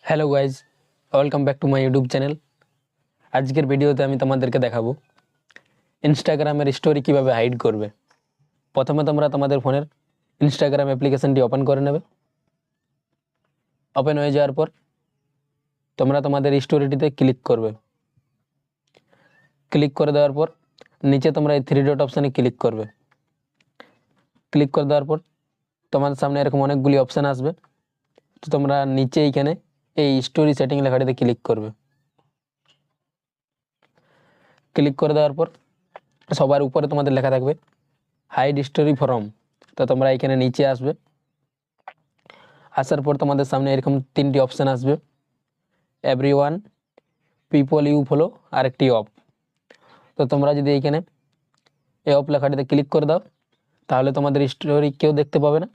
Hello guys, welcome back to my YouTube channel. আজকের ভিডিওতে আমি তোমাদেরকে দেখাবো ইনস্টাগ্রামের স্টোরি কিভাবে হাইড করবে। প্রথমে তোমরা তোমাদের ফোনের ইনস্টাগ্রাম অ্যাপ্লিকেশনটি ওপেন করে নেবে। ওপেন হয়ে যাওয়ার পর তোমরা তোমাদের স্টোরিটিতে ক্লিক করবে। ক্লিক করে দেওয়ার পর নিচে তোমরা এই থ্রি ডট অপশানে ক্লিক করবে। ক্লিক করে দেওয়ার পর তোমাদের সামনে এরকম অনেকগুলি অপশান আসবে। তো তোমরা নিচে এইখানে এই স্টোরি সেটিং লেখাটিতে ক্লিক করবে। ক্লিক করে দেওয়ার পর সবার উপরে তোমাদের লেখা থাকবে হাইড স্টোরি ফ্রম। তো তোমরা এখানে নিচে আসবে। আসার পর তোমাদের সামনে এরকম তিনটি অপশান আসবে, এভরিওয়ান, পিপল ইউ ফলো, আর একটি অফ। তো তোমরা যদি এইখানে এই অফ লেখাটিতে ক্লিক করে দাও তাহলে তোমাদের স্টোরি কেউ দেখতে পাবে না।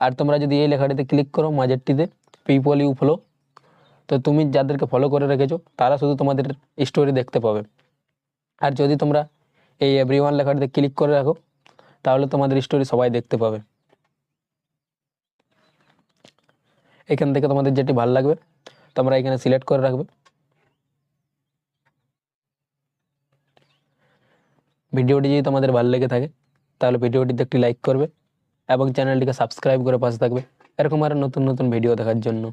আর তোমরা যদি এই লেখাটিতে ক্লিক করো মাঝেরটিতে, পিপল ইউ ফলো, তো তুমি যাদেরকে ফলো করে রেখেছো তারা শুধু তোমাদের স্টোরি দেখতে পাবে। আর যদি তোমরা এই এভরিওয়ান লেখাটিতে ক্লিক করে রাখো তাহলে তোমাদের স্টোরি সবাই দেখতে পাবে। এখান থেকে তোমাদের যেটি ভালো লাগবে তোমরা এখানে সিলেক্ট করে রাখবে। ভিডিওটি যদি তোমাদের ভালো লেগে থাকে তাহলে ভিডিওটিতে একটি লাইক করবে এবং চ্যানেলটিকে সাবস্ক্রাইব করে পাশে থাকবে এরকম আরও নতুন নতুন ভিডিও দেখার জন্য।